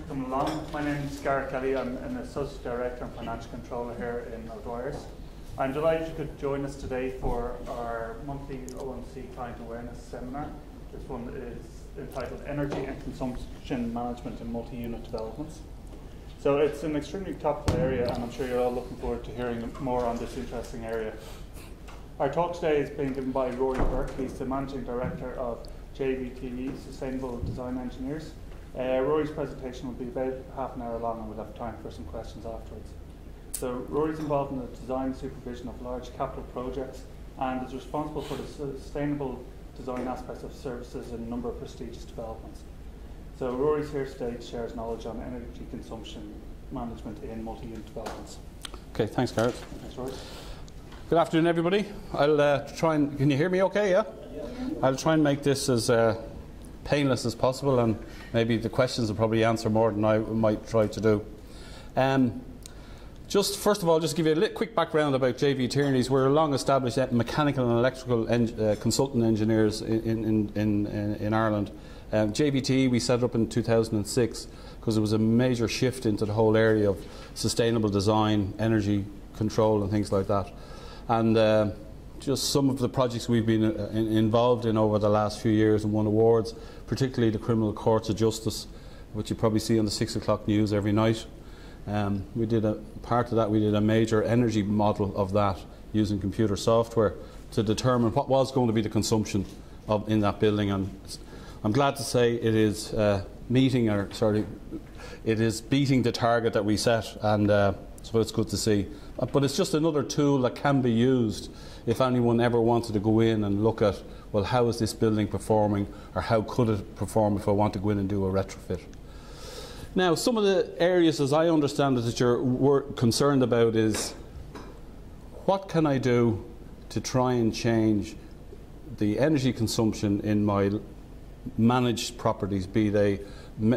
coming along. My name is Gareth Kelly. I'm an Associate Director and Financial Controller here in O'Dwyer's. I'm delighted you could join us today for our monthly OMC Client Awareness Seminar. This one is entitled Energy and Consumption Management in Multi-Unit Developments. So it's an extremely topical area, and I'm sure you're all looking forward to hearing more on this interesting area. Our talk today is being given by Rory Burke. He's the Managing Director of JVTE, Sustainable Design Engineers. Rory's presentation will be about half an hour long, and we'll have time for some questions afterwards. So Rory's involved in the design and supervision of large capital projects and is responsible for the sustainable design aspects of services in a number of prestigious developments. So Rory's here today to share his knowledge on energy consumption management in multi-unit developments. Okay, thanks Gareth. Thanks, Rory. Good afternoon everybody. I'll try and, can you hear me okay, yeah? I'll try and make this as painless as possible, and maybe the questions will probably answer more than I might try to do. Just first of all, just give you a quick background about JV Tierney's. We're long established mechanical and electrical consultant engineers in Ireland. JVTE we set up in 2006 because there was a major shift into the whole area of sustainable design, energy control and things like that. And just some of the projects we've been involved in over the last few years and won awards, particularly the Criminal Courts of Justice, which you probably see on the 6 o'clock news every night. We did part of that, we did a major energy model of that using computer software to determine what was going to be the consumption in that building. And I'm glad to say it is it is beating the target that we set, and so it's good to see. But it's just another tool that can be used if anyone ever wanted to go in and look at, well, how is this building performing, or how could it perform if I want to go in and do a retrofit. Now, some of the areas, as I understand it, that you're concerned about is, what can I do to try and change the energy consumption in my managed properties, be they,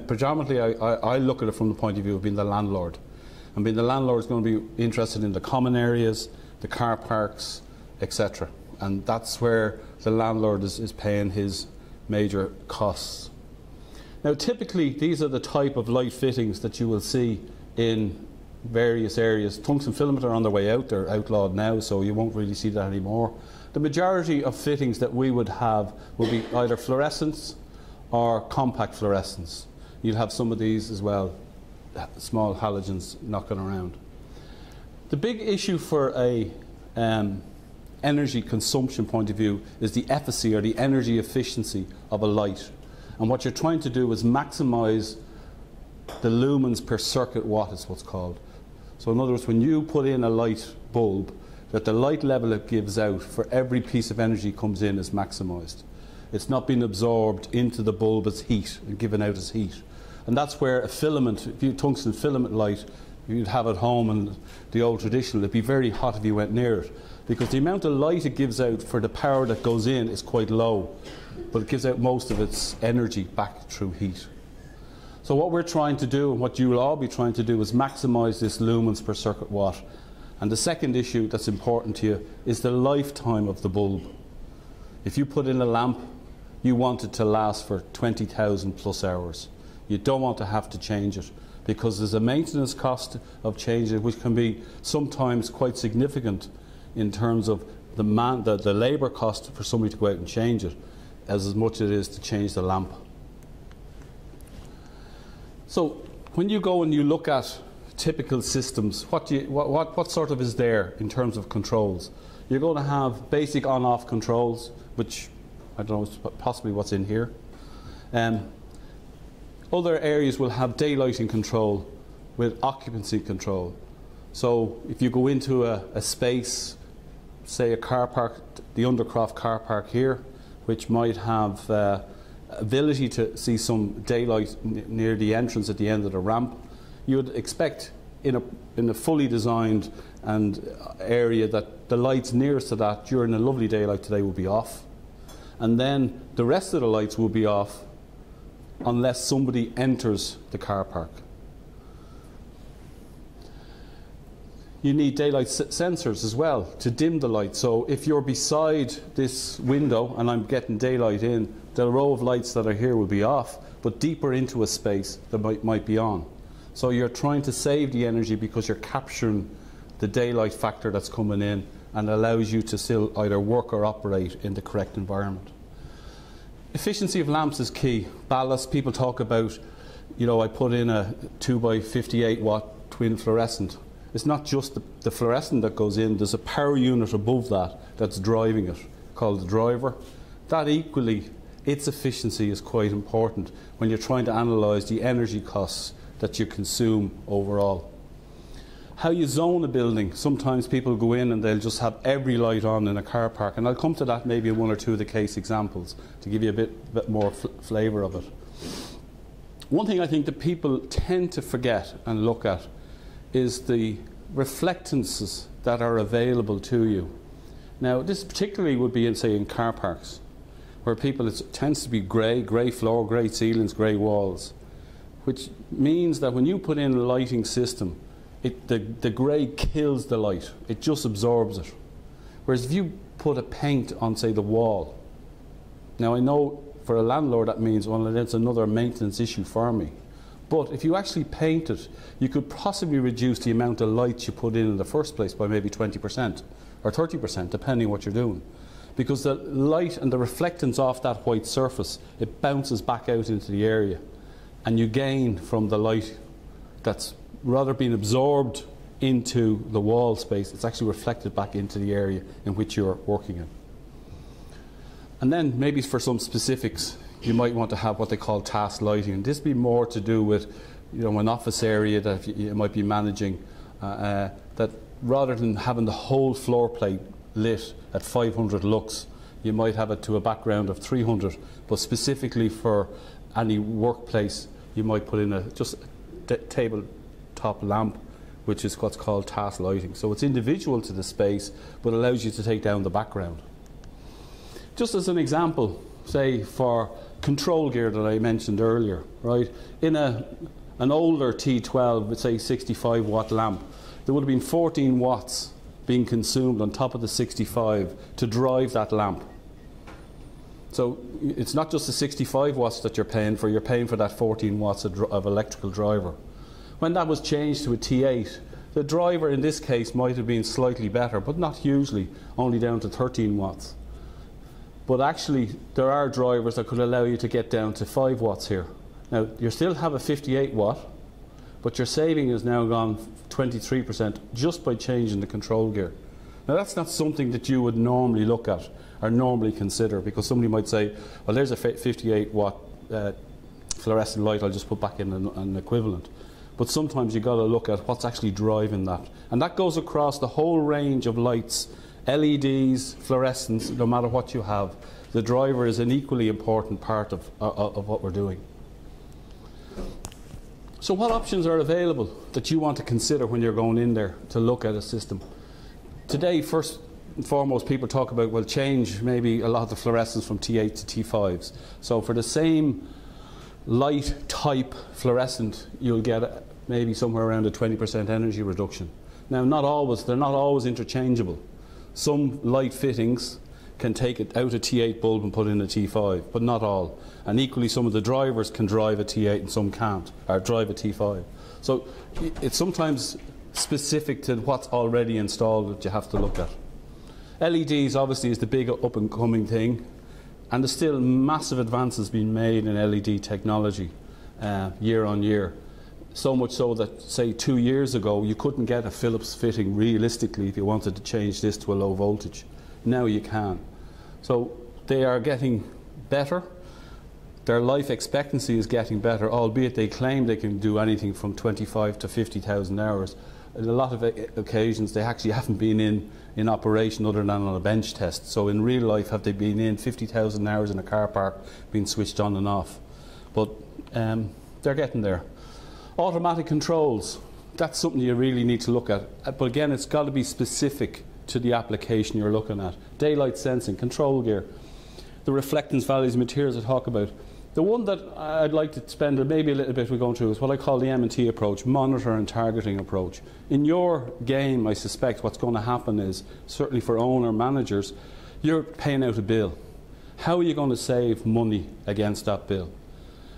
predominantly I look at it from the point of view of being the landlord. And being the landlord is going to be interested in the common areas, the car parks, etc. And that's where the landlord is paying his major costs. Now typically these are the type of light fittings that you will see in various areas. Tungsten filament are on their way out, they're outlawed now, so you won't really see that anymore. The majority of fittings that we would have will be either fluorescence or compact fluorescence. You'll have some of these as well, small halogens knocking around. The big issue for a energy consumption point of view is the efficacy or the energy efficiency of a light. And what you're trying to do is maximize the lumens per circuit watt, is what's called. So in other words, when you put in a light bulb, that the light level it gives out for every piece of energy comes in is maximized. It's not being absorbed into the bulb as heat and given out as heat. And that's where a filament, if you tungsten filament light, you'd have at home and the old traditional, it'd be very hot if you went near it, because the amount of light it gives out for the power that goes in is quite low, but it gives out most of its energy back through heat. So what we're trying to do, and what you will all be trying to do, is maximize this lumens per circuit watt. And the second issue that's important to you is the lifetime of the bulb. If you put in a lamp, you want it to last for 20,000 plus hours. You don't want to have to change it, because there's a maintenance cost of changing it, which can be sometimes quite significant in terms of the labour cost for somebody to go out and change it, as much as it is to change the lamp. So when you go and you look at typical systems, what sort of is there in terms of controls? You're going to have basic on-off controls, which I don't know, possibly what's in here. Other areas will have daylighting control with occupancy control. So if you go into a space, say a car park, the Undercroft car park here, which might have ability to see some daylight near the entrance at the end of the ramp, you would expect in a fully designed area that the lights nearest to that during a lovely daylight today will be off. And then the rest of the lights will be off unless somebody enters the car park. You need daylight sensors as well to dim the light. So if you're beside this window and I'm getting daylight in, the row of lights that are here will be off, but deeper into a space that might be on. So you're trying to save the energy because you're capturing the daylight factor that's coming in, and allows you to still either work or operate in the correct environment. Efficiency of lamps is key. Ballast, people talk about, you know, I put in a 2 by 58 watt twin fluorescent. It's not just the fluorescent that goes in, there's a power unit above that that's driving it, called the driver. That equally, its efficiency is quite important when you're trying to analyse the energy costs that you consume overall. How you zone a building. Sometimes people go in and they'll just have every light on in a car park, and I'll come to that maybe in one or two of the case examples to give you a bit more flavour of it. One thing I think that people tend to forget and look at is the reflectances that are available to you. Now, this particularly would be in, say, in car parks, where people, it tends to be grey floor, grey ceilings, grey walls, which means that when you put in a lighting system, the grey kills the light. It just absorbs it. Whereas if you put a paint on, say, the wall, now I know for a landlord that means, well, that's another maintenance issue for me. But if you actually paint it, you could possibly reduce the amount of light you put in the first place by maybe 20% or 30%, depending on what you're doing. Because the light and the reflectance off that white surface, it bounces back out into the area, and you gain from the light that's rather being absorbed into the wall space, it's actually reflected back into the area in which you're working in. And then maybe for some specifics, you might want to have what they call task lighting. And this would be more to do with, you know, an office area that you might be managing, that rather than having the whole floor plate lit at 500 lux, you might have it to a background of 300, but specifically for any workplace, you might put in just a tabletop lamp, which is what's called task lighting. So it's individual to the space, but allows you to take down the background. Just as an example, say for control gear that I mentioned earlier, right? In an older T12 with, say, 65 watt lamp, there would have been 14 watts being consumed on top of the 65 to drive that lamp. So it's not just the 65 watts that you're paying for that 14 watts of electrical driver. When that was changed to a T8, the driver in this case might have been slightly better, but not hugely, only down to 13 watts. But actually, there are drivers that could allow you to get down to 5 watts here. Now, you still have a 58 watt, but your saving has now gone 23% just by changing the control gear. Now, that's not something that you would normally look at or normally consider, because somebody might say, well, there's a 58 watt fluorescent light, I'll just put back in an equivalent. But sometimes you've got to look at what's actually driving that. And that goes across the whole range of lights, LEDs, fluorescents, no matter what you have. The driver is an equally important part of what we're doing. So what options are available that you want to consider when you're going in there to look at a system? Today, first and foremost, people talk about, well, change maybe a lot of the fluorescents from T8 to T5s. So for the same light type fluorescent, you'll get maybe somewhere around a 20% energy reduction. Now, they're not always interchangeable. Some light fittings can take it out a T8 bulb and put in a T5, but not all. And equally, some of the drivers can drive a T8 and some can't, or drive a T5. So it's sometimes specific to what's already installed that you have to look at. LEDs obviously is the big up and coming thing, and there's still massive advances being made in LED technology year on year. So much so that, say, 2 years ago, you couldn't get a Philips fitting realistically if you wanted to change this to a low voltage. Now you can. So they are getting better. Their life expectancy is getting better, albeit they claim they can do anything from 25 to 50,000 hours. In a lot of occasions, they actually haven't been in operation other than on a bench test. So in real life, have they been in 50,000 hours in a car park, being switched on and off? But they're getting there. Automatic controls, that's something you really need to look at. But again, it's got to be specific to the application you're looking at. Daylight sensing, control gear, the reflectance values, materials I talk about. The one that I'd like to spend maybe a little bit we're going through is what I call the M&T approach, monitor and targeting approach. In your game, I suspect what's going to happen is, certainly for owner managers, you're paying out a bill. How are you going to save money against that bill?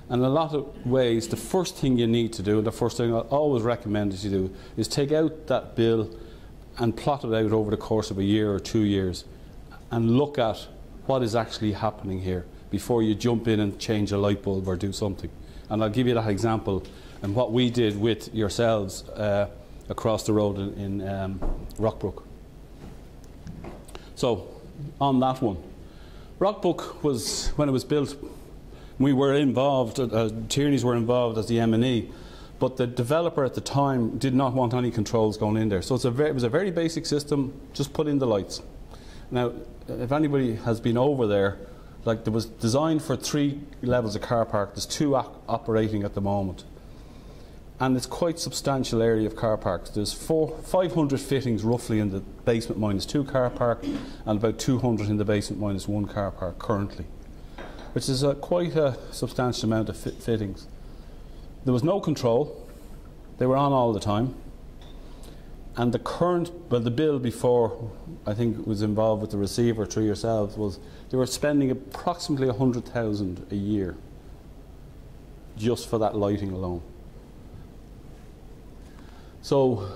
And in a lot of ways, the first thing you need to do, and the first thing I always recommend that you do, is take out that bill and plot it out over the course of a year or 2 years and look at what is actually happening here before you jump in and change a light bulb or do something. And I'll give you that example and what we did with yourselves across the road in Rockbrook. So, on that one, Rockbrook was, when it was built, we were involved, Tierney's were involved as the M&E, but the developer at the time did not want any controls going in there. So it was a very basic system, just put in the lights. Now, if anybody has been over there, like, there was designed for 3 levels of car park. There's 2 operating at the moment. And it's quite a substantial area of car parks. There's 500 fittings roughly in the basement -2 car park and about 200 in the basement -1 car park currently, which is quite a substantial amount of fittings. There was no control. They were on all the time. And the current, well, the bill before, I think it was involved with the receiver through yourselves, was they were spending approximately 100,000 a year just for that lighting alone. So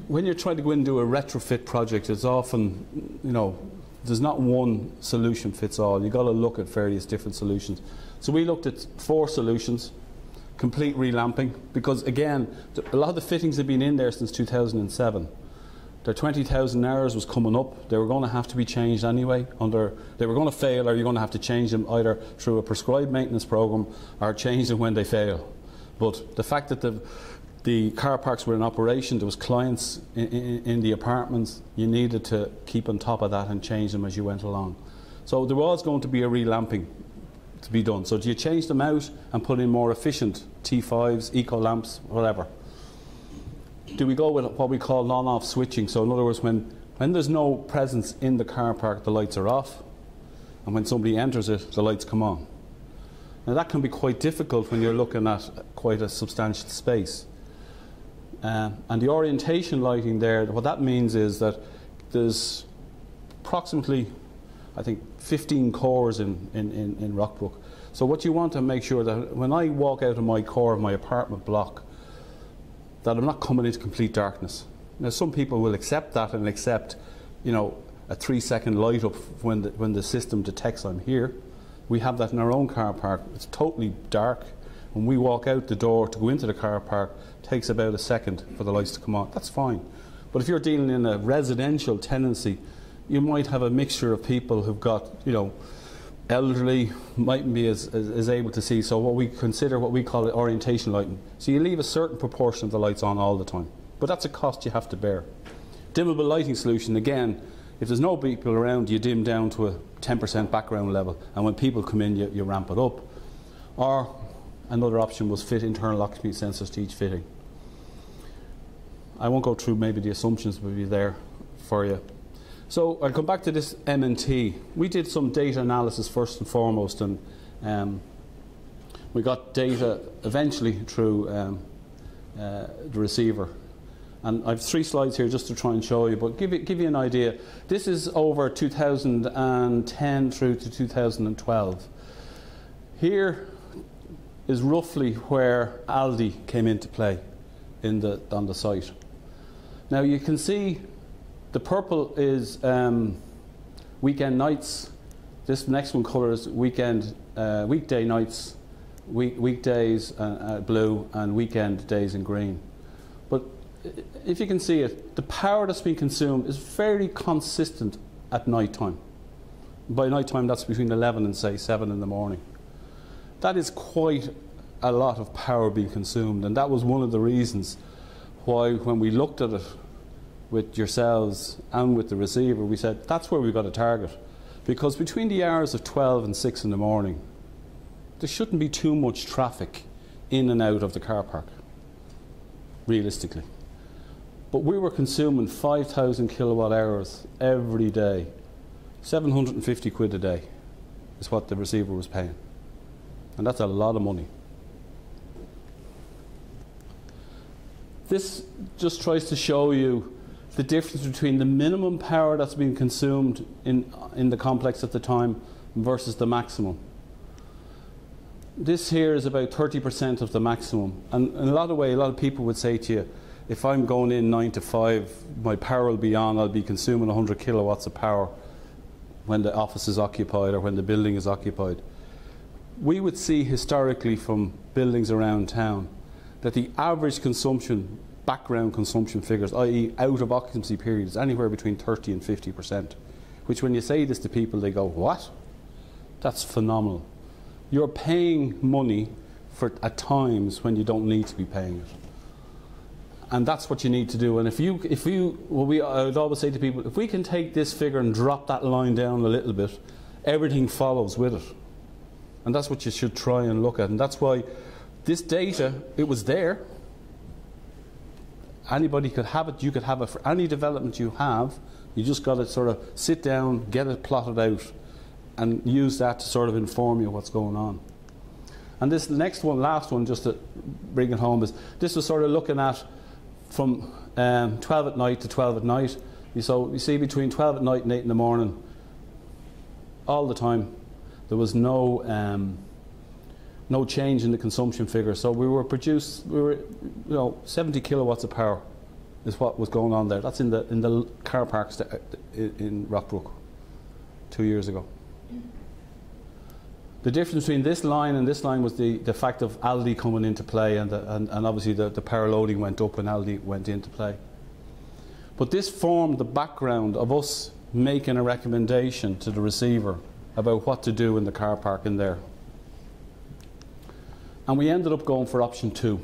when you're trying to go in and do a retrofit project, it's often, you know, there's not one solution fits all. You've got to look at various different solutions. So we looked at 4 solutions. Complete relamping, because again, a lot of the fittings have been in there since 2007. Their 20,000 hours was coming up. They were going to have to be changed anyway. They were going to fail, or you're going to have to change them either through a prescribed maintenance program or change them when they fail. But the fact that the car parks were in operation, there was clients in the apartments, you needed to keep on top of that and change them as you went along. So there was going to be a relamping to be done. So do you change them out and put in more efficient T5s, eco lamps, whatever? Do we go with what we call non-off switching? So in other words, when there's no presence in the car park, the lights are off, and when somebody enters it, the lights come on. Now that can be quite difficult when you're looking at quite a substantial space. And the orientation lighting there, what that means is that there's approximately, I think, 15 cores in Rockbrook. So what you want to make sure that when I walk out of my core of my apartment block, that I'm not coming into complete darkness. Now some people will accept that and accept, you know, a 3-second light up when the system detects I'm here. We have that in our own car park. It's totally dark. When we walk out the door to go into the car park, it takes about a second for the lights to come on. That's fine. But if you're dealing in a residential tenancy, you might have a mixture of people who've got, you know, elderly, mightn't be as able to see. So what we consider, what we call it, orientation lighting. So you leave a certain proportion of the lights on all the time. But that's a cost you have to bear. Dimmable lighting solution, again, if there's no people around, you dim down to a 10% background level, and when people come in, you ramp it up. Or another option was fit internal occupancy sensors to each fitting. I won't go through maybe the assumptions will be there for you. So I'll come back to this M&T. We did some data analysis first and foremost, and we got data eventually through the receiver. And I have 3 slides here just to try and show you, but give you an idea. This is over 2010 through to 2012. Here is roughly where Aldi came into play on the site. Now you can see the purple is weekend nights. This next one colour is weekday nights, weekdays blue, and weekend days in green. But if you can see it, the power that's being consumed is very consistent at night time. By night time, that's between 11 and say 7 in the morning. That is quite a lot of power being consumed, and that was one of the reasons why, when we looked at it with yourselves and with the receiver, we said that's where we've got to target, because between the hours of 12 and 6 in the morning, there shouldn't be too much traffic in and out of the car park, realistically. But we were consuming 5,000 kilowatt hours every day. 750 quid a day is what the receiver was paying. And that's a lot of money. This just tries to show you the difference between the minimum power that's being consumed in the complex at the time versus the maximum. This here is about 30% of the maximum. And in a lot of people would say to you, if I'm going in 9 to 5, my power will be on, I'll be consuming 100 kilowatts of power when the office is occupied or when the building is occupied. We would see historically from buildings around town that the average consumption, background consumption figures, i.e. out of occupancy period, is anywhere between 30 and 50%, which when you say this to people, they go, what? That's phenomenal. You're paying money for at times when you don't need to be paying it. And that's what you need to do. And I would always say to people, if we can take this figure and drop that line down a little bit, everything follows with it. And that's what you should try and look at. And that's why this data, it was there. Anybody could have it. You could have it for any development you have. You just got to sort of sit down, get it plotted out, and use that to sort of inform you what's going on. And this next one, last one, just to bring it home, is this was sort of looking at from 12 at night to 12 at night. So you see between 12 at night and 8 in the morning, all the time, there was no change in the consumption figure. So we were 70 kilowatts of power is what was going on there. That's in the car parks in Rockbrook 2 years ago. The difference between this line and this line was the fact of Aldi coming into play, and obviously the power loading went up when Aldi went into play. But this formed the background of us making a recommendation to the receiver about what to do in the car park in there. And we ended up going for option 2.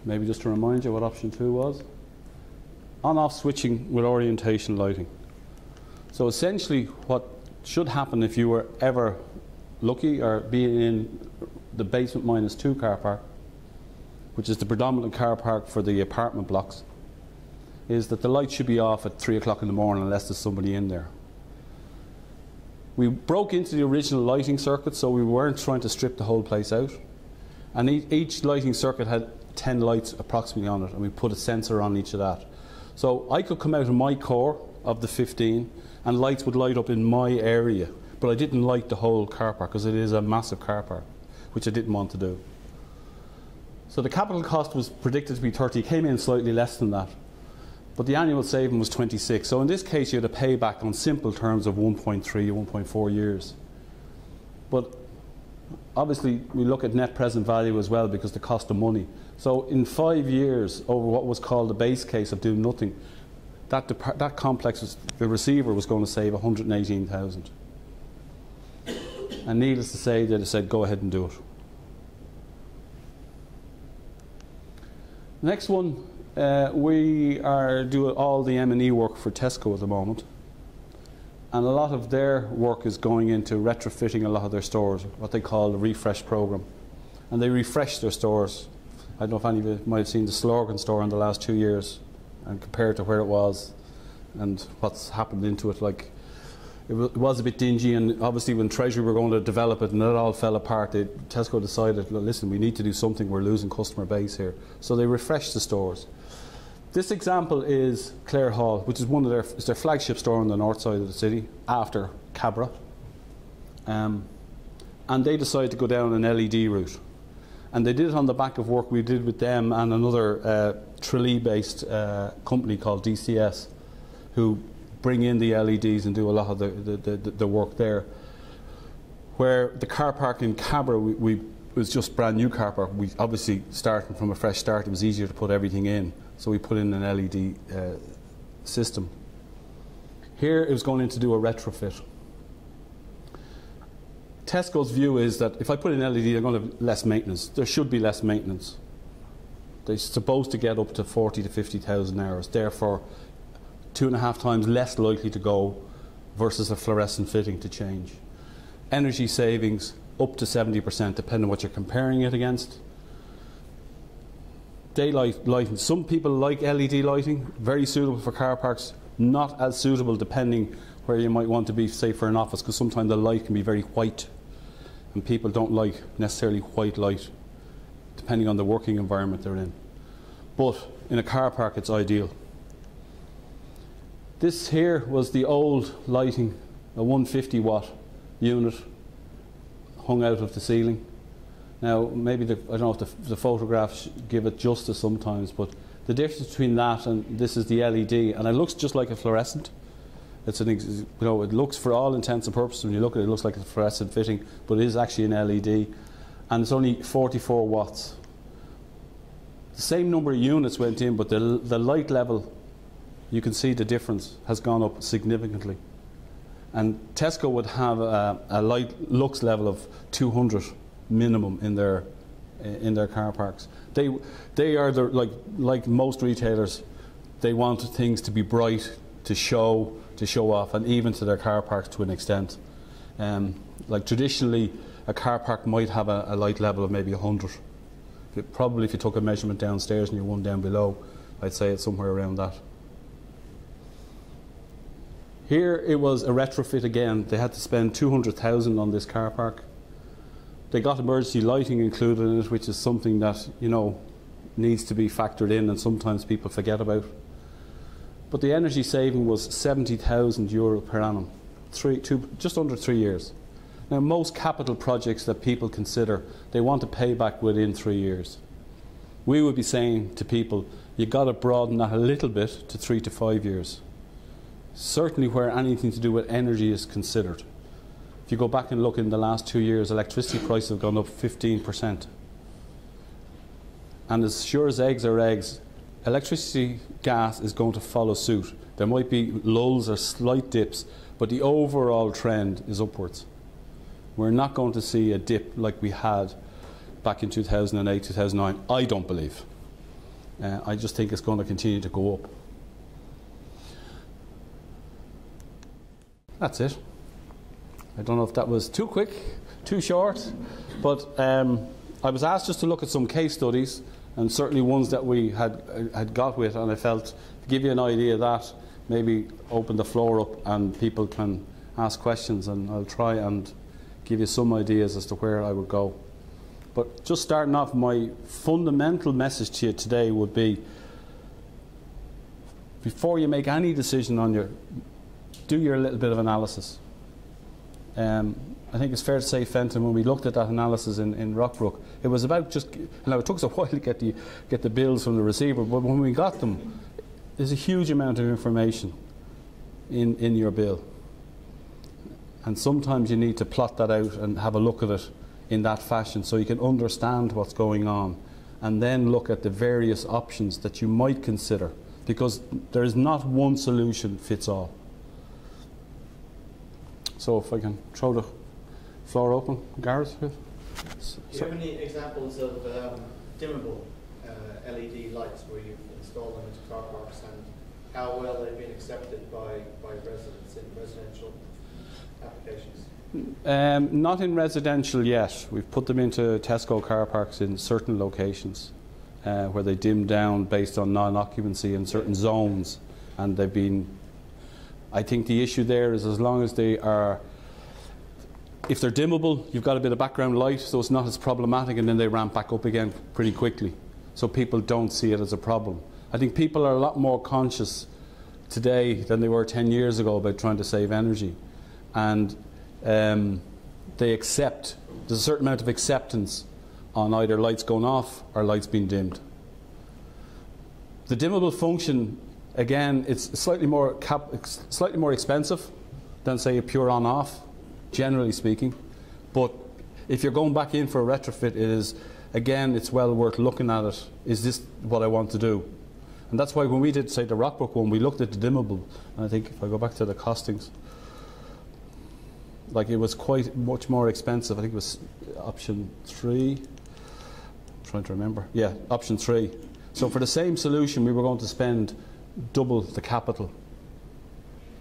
Maybe just to remind you what option 2 was. On-off switching with orientation lighting. So essentially what should happen if you were ever lucky or being in the basement -2 car park, which is the predominant car park for the apartment blocks, is that the light should be off at 3 o'clock in the morning unless there's somebody in there. We broke into the original lighting circuit, so we weren't trying to strip the whole place out. And each lighting circuit had 10 lights approximately on it, and we put a sensor on each of that. So I could come out of my core of the 15 and lights would light up in my area, but I didn't light the whole car park because it is a massive car park, which I didn't want to do. So the capital cost was predicted to be 30, came in slightly less than that, but the annual saving was 26. So in this case you had a payback on simple terms of 1.3 or 1.4 years. But obviously we look at net present value as well, because the cost of money. So in 5 years, over what was called the base case of doing nothing, that complex, the receiver was going to save 118,000. And needless to say, they said, go ahead and do it. Next one, we are doing all the M&E work for Tesco at the moment. And a lot of their work is going into retrofitting a lot of their stores, what they call the refresh program. And they refresh their stores. I don't know if any of you might have seen the Slorgan store in the last 2 years, and compared to where it was and what's happened into it. Like, it was a bit dingy, and obviously when Treasury were going to develop it and it all fell apart, Tesco decided, listen, we need to do something, we're losing customer base here. So they refreshed the stores. This example is Clare Hall, which is it's their flagship store on the north side of the city after Cabra. And they decided to go down an LED route. And they did it on the back of work we did with them and another Tralee-based company called DCS, who bring in the LEDs and do a lot of the work there. Where the car park in Cabra, we was just brand new car park. We obviously, starting from a fresh start, it was easier to put everything in. So we put in an LED system. Here it was going in to do a retrofit. Tesco's view is that if I put in LED, they're going to have less maintenance. There should be less maintenance. They're supposed to get up to 40 to 50,000 hours. Therefore, 2.5 times less likely to go versus a fluorescent fitting to change. Energy savings up to 70%, depending on what you're comparing it against. Daylight lighting. Some people like LED lighting, very suitable for car parks, not as suitable depending where you might want to be, say, for an office, because sometimes the light can be very white, and people don't like necessarily white light, depending on the working environment they're in. But in a car park, it's ideal. This here was the old lighting, a 150 watt unit hung out of the ceiling. Now, maybe I don't know if the photographs give it justice sometimes, but the difference between that and this is the LED, and it looks just like a fluorescent. It's an, you know, it looks, for all intents and purposes, when you look at it, it looks like a fluorescent fitting, but it is actually an LED, and it's only 44 watts. The same number of units went in, but the light level, you can see the difference, has gone up significantly. And Tesco would have a light lux level of 200 minimum in their car parks. They are like most retailers. They want things to be bright, to show off, and even to their car parks to an extent. Like traditionally, a car park might have a light level of maybe 100. Probably if you took a measurement downstairs and you one down below, I'd say it's somewhere around that. Here it was a retrofit again. They had to spend 200,000 on this car park. They got emergency lighting included in it, which is something that, you know, needs to be factored in and sometimes people forget about. But the energy saving was 70,000 euro per annum, just under 3 years. Now, most capital projects that people consider, they want to pay back within 3 years. We would be saying to people, you've got to broaden that a little bit to 3 to 5 years. Certainly where anything to do with energy is considered. If you go back and look in the last 2 years, electricity prices have gone up 15%. And as sure as eggs are eggs, electricity, gas is going to follow suit. There might be lulls or slight dips, but the overall trend is upwards. We're not going to see a dip like we had back in 2008, 2009, I don't believe. I just think it's going to continue to go up. That's it. I don't know if that was too quick, too short, but I was asked just to look at some case studies, and certainly ones that we had got with, and I felt to give you an idea of that, maybe open the floor up and people can ask questions, and I'll try and give you some ideas as to where I would go. But just starting off, my fundamental message to you today would be, before you make any decision on do your little bit of analysis. I think it's fair to say, Fenton, when we looked at that analysis in Rockbrook, it was about just, now it took us a while to get the bills from the receiver, but when we got them, there's a huge amount of information in your bill. And sometimes you need to plot that out and have a look at it in that fashion so you can understand what's going on, and then look at the various options that you might consider, because there is not one solution fits all. So if I can throw the floor open, Gareth. Do you have any examples of dimmable LED lights where you've installed them into car parks, and how well they've been accepted by residents in residential applications? Not in residential yet. We've put them into Tesco car parks in certain locations where they dim down based on non-occupancy in certain zones, and they've been. I think the issue there is, as long as they are, if they're dimmable, you've got a bit of background light, so it's not as problematic, and then they ramp back up again pretty quickly. So people don't see it as a problem. I think people are a lot more conscious today than they were 10 years ago about trying to save energy. And they accept, there's a certain amount of acceptance on either lights going off or lights being dimmed. The dimmable function, again, it's slightly more expensive than, say, a pure on-off, generally speaking. But if you're going back in for a retrofit, it is, again, it's well worth looking at it. Is this what I want to do? And that's why when we did, say, the Rockbrook one, we looked at the dimmable. And I think if I go back to the costings, like, it was quite much more expensive. I think it was option 3. I'm trying to remember. Yeah, option 3. So for the same solution, we were going to spend double the capital,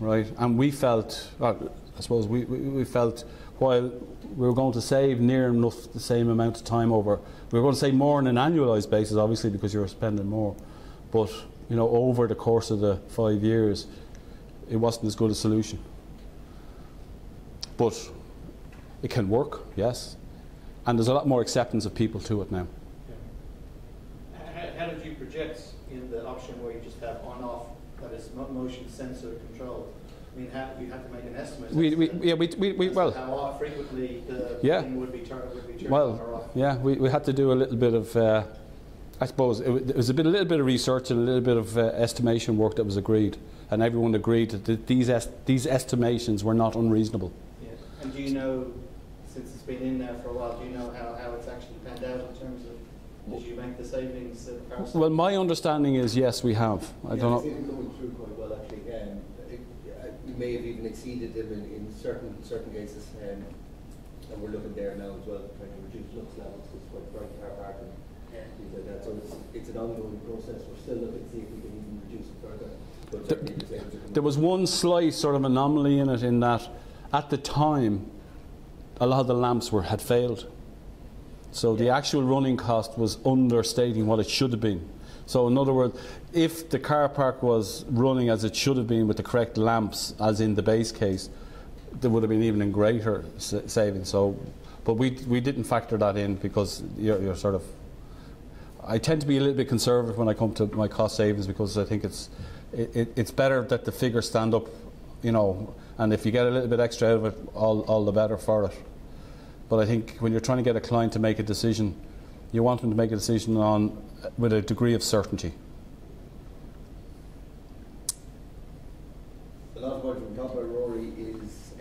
right? And we felt, well, I suppose we felt, while we were going to save near enough the same amount of time over, we were going to save more on an annualised basis, obviously, because you were spending more. But, you know, over the course of the 5 years, it wasn't as good a solution. But it can work, yes. And there's a lot more acceptance of people to it now. How did you project in the option where you just have on-off, that is motion sensor control? I mean, you have to make an estimate. Well, how frequently the yeah. thing would be turned Well, on or off. yeah, we had to do a little bit of, I suppose, it was a little bit of research and a little bit of estimation work that was agreed, and everyone agreed that these estimations were not unreasonable. Yeah. And do you know, since it's been in there for a while, do you know how it's actually panned out in terms of, did you make the savings? Well, my understanding is yes, we have. I don't know. It's even coming through quite well, actually. We may have even exceeded them in certain cases, and we're looking there now as well, trying to reduce lux levels. It's quite bright car parking, things like that. So it's an ongoing process. We're still looking to see if we can even reduce it further. But there was one slight sort of anomaly in it, in that at the time a lot of the lamps had failed. So the actual running cost was understating what it should have been. So in other words, if the car park was running as it should have been with the correct lamps, as in the base case, there would have been even a greater savings. So, but we didn't factor that in, because you're sort of. I tend to be a little bit conservative when I come to my cost savings, because I think it's better that the figures stand up, you know, and if you get a little bit extra out of it, all the better for it. But I think when you're trying to get a client to make a decision, you want them to make a decision with a degree of certainty. a lot of what we talk about, Rory, is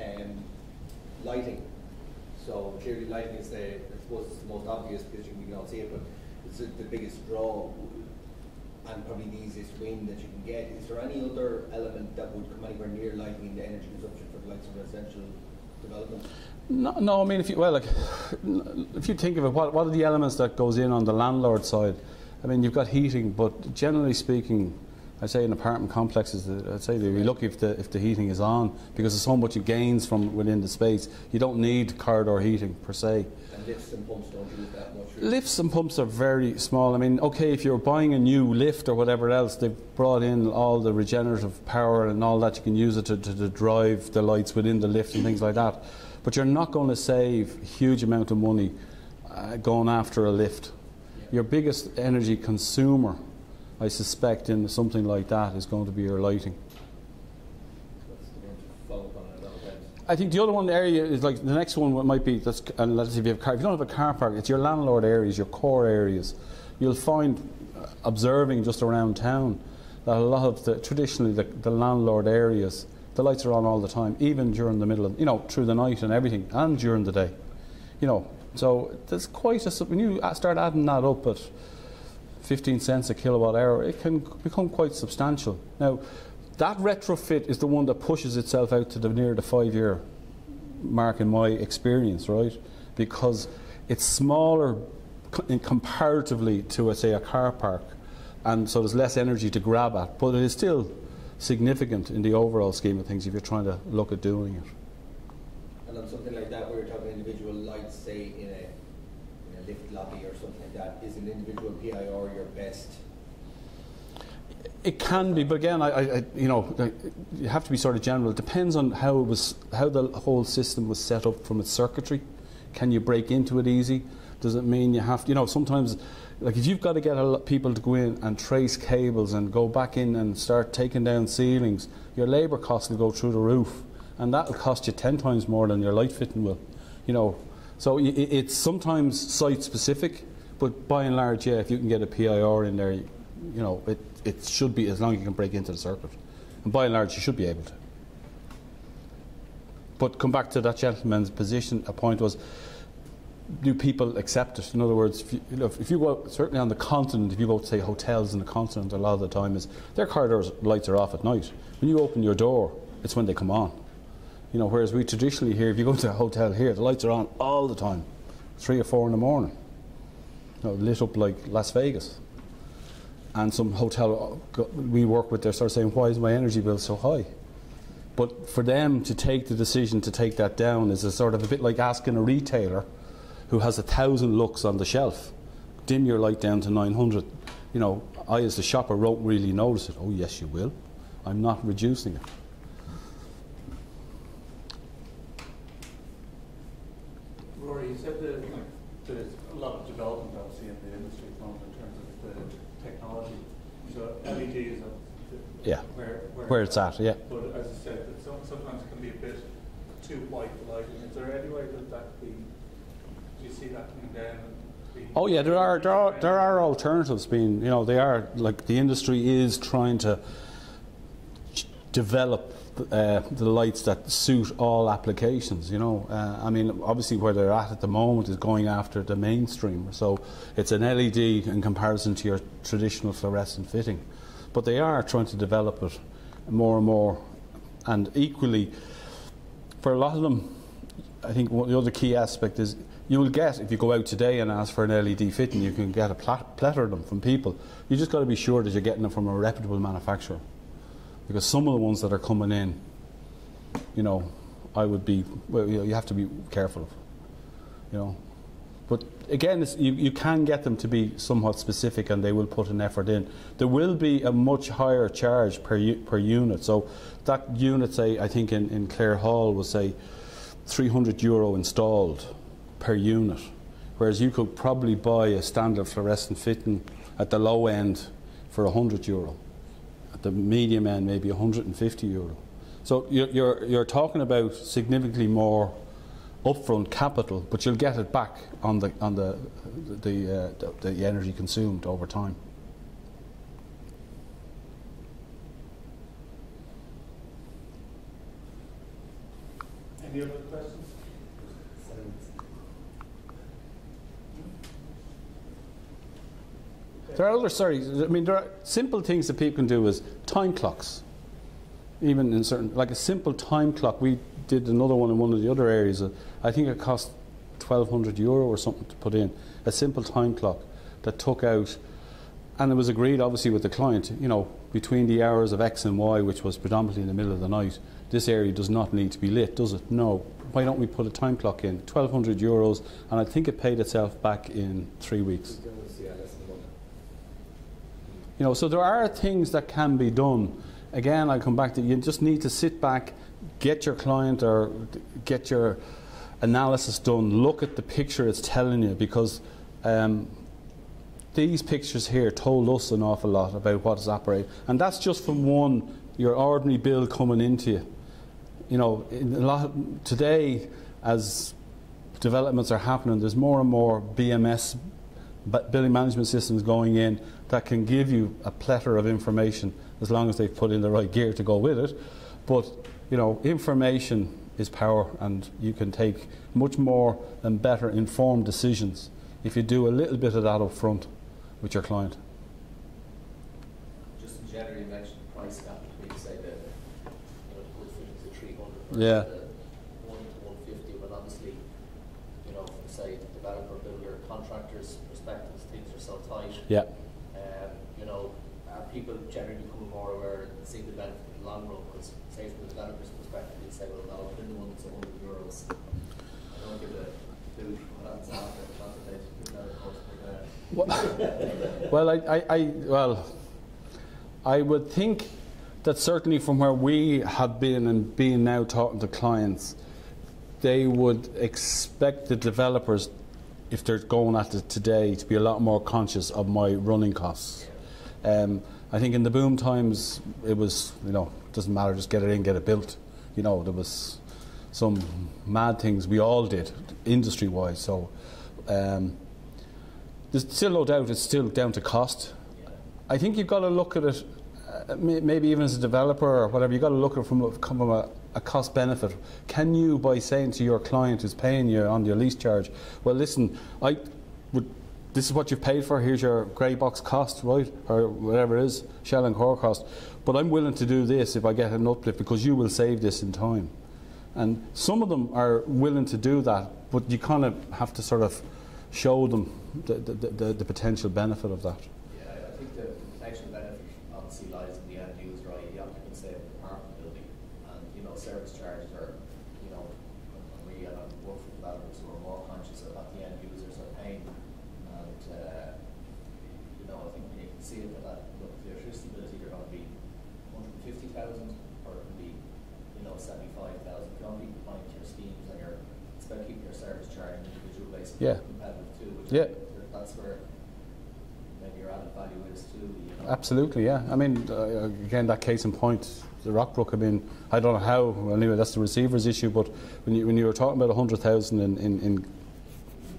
lighting. So clearly lighting is I suppose it's the most obvious because we can all see it, but it's the biggest draw and probably the easiest win that you can get. Is there any other element that would come anywhere near lighting the energy consumption for the likes of residential development? No, I mean, if you think of it, what are the elements that goes in on the landlord side? I mean, you've got heating, but generally speaking, I'd say in apartment complexes, I'd say they'd be lucky if the heating is on, because there's so much it gains from within the space. You don't need corridor heating per se. And lifts and pumps don't use that much. Really. Lifts and pumps are very small. I mean, okay, if you're buying a new lift or whatever else, they've brought in all the regenerative power and all that. You can use it to drive the lights within the lift and things like that. But you're not going to save a huge amount of money going after a lift. Your biggest energy consumer, I suspect, in something like that is going to be your lighting. I think the other one area is like the next one might be, and let's say if you have a car, if you don't have a car park, it's your landlord areas, your core areas. You'll find, observing just around town, that a lot of traditionally the landlord areas, the lights are on all the time, even during the middle of, through the night and everything, and during the day. So there's quite a, when you start adding that up at 15 cents a kilowatt hour, it can become quite substantial. Now, that retrofit is the one that pushes itself out to near the 5-year mark in my experience, right? Because it's smaller comparatively to, say, a car park, and so there's less energy to grab at, but it is still significant in the overall scheme of things if you're trying to look at doing it. And on something like that, where you're talking individual lights, say in a lift lobby or something like that, is an individual PIR your best? It can be, but again, you have to be sort of general. It depends on how the whole system was set up from its circuitry. Can you break into it easy? Does it mean you have to, sometimes, like if you've got to get people to go in and trace cables and go back in and start taking down ceilings, your labour costs will go through the roof, and that will cost you 10 times more than your light fitting will. So it's sometimes site specific, but by and large, yeah, if you can get a PIR in there, it should be, as long as you can break into the circuit. And by and large, you should be able to. But come back to that gentleman's position, a point was, do people accept it? In other words, if you go, certainly on the continent, if you go to, say, hotels in the continent, a lot of the time their corridors lights are off at night. When you open your door, it's when they come on. Whereas we traditionally here, if you go to a hotel here, the lights are on all the time, 3 or 4 in the morning, lit up like Las Vegas. And some hotel we work with, they're sort of saying, why is my energy bill so high? But for them to take the decision to take that down is a bit like asking a retailer who has 1,000 lux on the shelf, dim your light down to 900. I as the shopper won't really notice it. Oh yes, you will. I'm not reducing it. yeah, where it's at, yeah. But as I said, sometimes it can be a bit too white lighting. Is there any way that that could be, do you see that coming down? Oh yeah, there are alternatives being, you know, they are, like, the industry is trying to develop the lights that suit all applications, you know. I mean, obviously where they're at the moment is going after the mainstream, so it's an LED in comparison to your traditional fluorescent fitting. But they are trying to develop it more and more, and equally, for a lot of them, I think the other key aspect is you will get, if you go out today and ask for an LED fitting, you can get a plethora of them from people. You just got to be sure that you're getting them from a reputable manufacturer, because some of the ones that are coming in, you know, I would be, well, you know, you have to be careful of, you know. But again, you can get them to be somewhat specific, and they will put an effort in. There will be a much higher charge per unit. So that unit, say, I think in Clare Hall was, say, €300 installed per unit, whereas you could probably buy a standard fluorescent fitting at the low end for €100. At the medium end, maybe €150. So you're talking about significantly more upfront capital, but you'll get it back on the energy consumed over time. Any other questions? There are other, sorry, I mean, there are simple things that people can do is time clocks. Even in certain, like a simple time clock. We did another one in one of the other areas. I think it cost €1,200 or something to put in. A simple time clock that took out, and it was agreed obviously with the client, you know, between the hours of X and Y, which was predominantly in the middle of the night, this area does not need to be lit, does it? No. Why don't we put a time clock in? €1,200, and I think it paid itself back in 3 weeks. You know, so there are things that can be done. Again, I come back to, you just need to sit back, get your client or get your analysis done, look at the picture it's telling you, because these pictures here told us an awful lot about what is operating, and that's just from one, your ordinary bill coming into you. You know, today, as developments are happening, there's more and more BMS, building management systems, going in that can give you a plethora of information, as long as they've put in the right gear to go with it. But, you know, information is power, and you can take much more and better informed decisions if you do a little bit of that up front with your client. Just in general, you mentioned the price gap between, say, the good fittings at 300 Yeah. the 1 to 150, but honestly, you know, from, say, the developer, builder, contractors' perspectives, things are so tight. Yeah. You know, are people generally becoming more aware and seeing the benefit in the long run? Because, say, from the developer's perspective, you'd say, well, no, put in the one that's €100. I don't give a hoot what that's after. Well, I would think that certainly from where we have been and being now talking to clients, they would expect the developers, if they're going at it today, to be a lot more conscious of my running costs. I think in the boom times, it was, you know, it doesn't matter, just get it in, get it built. You know, there was some mad things we all did, industry-wise. So there's still no doubt it's still down to cost. I think you've got to look at it, maybe even as a developer or whatever, you've got to look at it from a cost benefit. Can you, by saying to your client who's paying you on your lease charge, well, listen, this is what you've paid for, here's your grey box cost, right, or whatever it is, shell and core cost, but I'm willing to do this if I get an uplift, because you will save this in time. And some of them are willing to do that, but you kind of have to sort of show them the potential benefit of that. Yeah, I think the potential benefit obviously lies in the end user, right? The occupant say the apartment building, and, you know, service charges are, you know, we and I work for developers who are more conscious of what the end users are paying, and you know, I think you can see it that, look, the electricity bills either going to be 150,000 or it can be, you know, 75,000. If you don't be compliant to your schemes, and you're about keeping your service charge on an individual basis, yeah, competitive too, which yeah, that's where maybe your added value is too. You know? absolutely, yeah. I mean, again, that case in point, the Rockbrook, I mean, I don't know how, well, anyway, that's the receiver's issue, but when you were talking about 100,000 in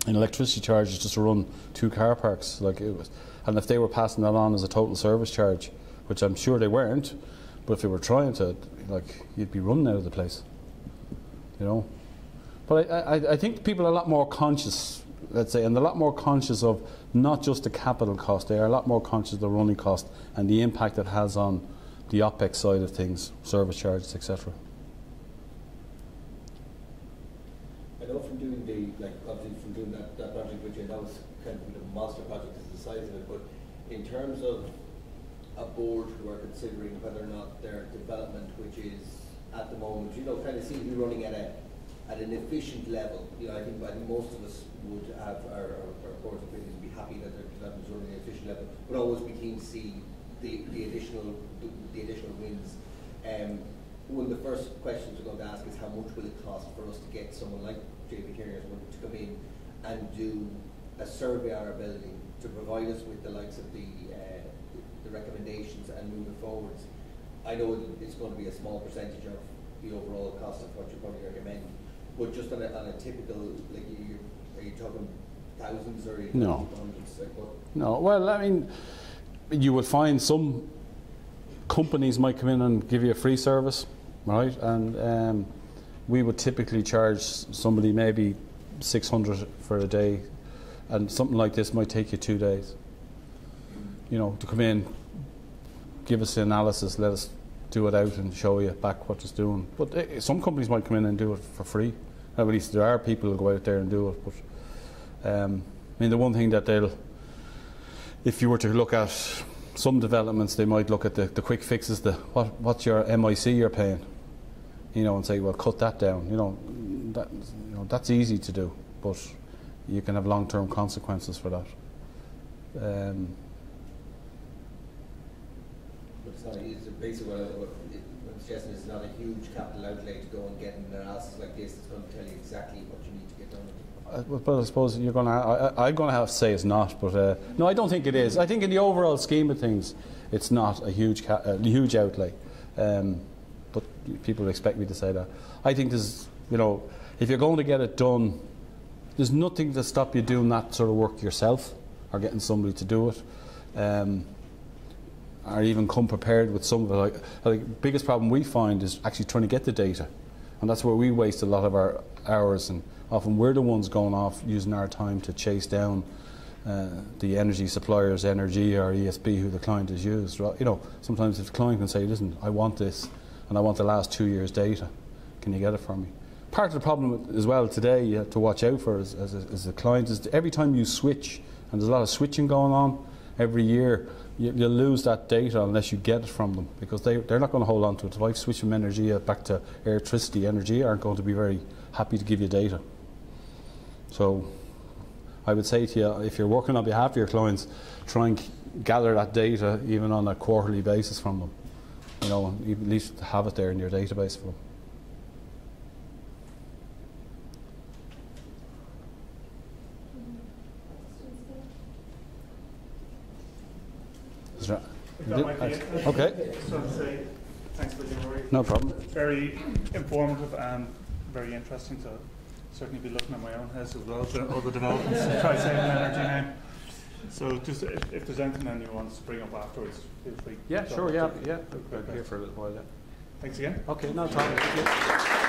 electricity charges just to run 2 car parks, like it was, and if they were passing that on as a total service charge, which I'm sure they weren't, but if they were trying to, like, you'd be running out of the place, you know. But I think people are a lot more conscious, let's say, and they're a lot more conscious of not just the capital cost, they are a lot more conscious of the running cost and the impact it has on the OPEX side of things, service charges, etc. I know from doing obviously from doing that project, which I know is kind of the master project is the size of it, but in terms of a board who are considering whether or not their development, which is at the moment, kind of seems to be running at an efficient level. I think most of us would have our board's opinions be happy that their development is running at an efficient level, but always be keen to see the additional wins. One of the first questions we're going to ask is how much will it cost for us to get someone like JP Carriers to come in and do a survey on our building to provide us with the likes of the recommendations and moving forwards. I know it's going to be a small percentage of the overall cost of what you probably recommend, but just on a typical, like, are you talking thousands or are you No. hundreds? Like what? No, well, I mean, you would find some companies might come in and give you a free service, right? And we would typically charge somebody maybe 600 for a day, and something like this might take you 2 days. To come in, give us the analysis, let us do it out and show you back what it's doing. But some companies might come in and do it for free. At least there are people who go out there and do it. But I mean, the one thing that if you were to look at some developments, they might look at the quick fixes, what's your MIC you're paying, and say, well, cut that down. That's easy to do, but you can have long-term consequences for that. It's basically what I'm suggesting is not a huge capital outlay to go and get an analysis like this. It's going to tell you exactly what you need to get done. But I suppose I'm going to have to say it's not. But no, I don't think it is. I think in the overall scheme of things, it's not a huge outlay. But people expect me to say that. I think there's, if you're going to get it done, there's nothing to stop you doing that sort of work yourself or getting somebody to do it. Or even come prepared with some of it. The biggest problem we find is actually trying to get the data, and that's where we waste a lot of our hours, and often we're the ones going off using our time to chase down the energy suppliers, Energy or ESB, who the client has used. Sometimes if the client can say, listen, I want this, and I want the last 2 years' data, can you get it for me? Part of the problem as well today you have to watch out for as a client is every time you switch, and there's a lot of switching going on every year, you'll lose that data unless you get it from them, because they're not going to hold on to it. If I switch from Energy back to electricity, Energy aren't going to be very happy to give you data. So I would say to you, if you're working on behalf of your clients, try and gather that data even on a quarterly basis from them. At least have it there in your database for them. Is that might be it. Okay. So I'd say thanks for the Rory. No problem. Very informative and very interesting. So certainly be looking at my own house as well as other developments to try saving energy now. So just if there's anything then you want to bring up afterwards, feel free. Yeah, sure. Yeah. I'm here for a little while. Yeah. Thanks again. Okay. No problem.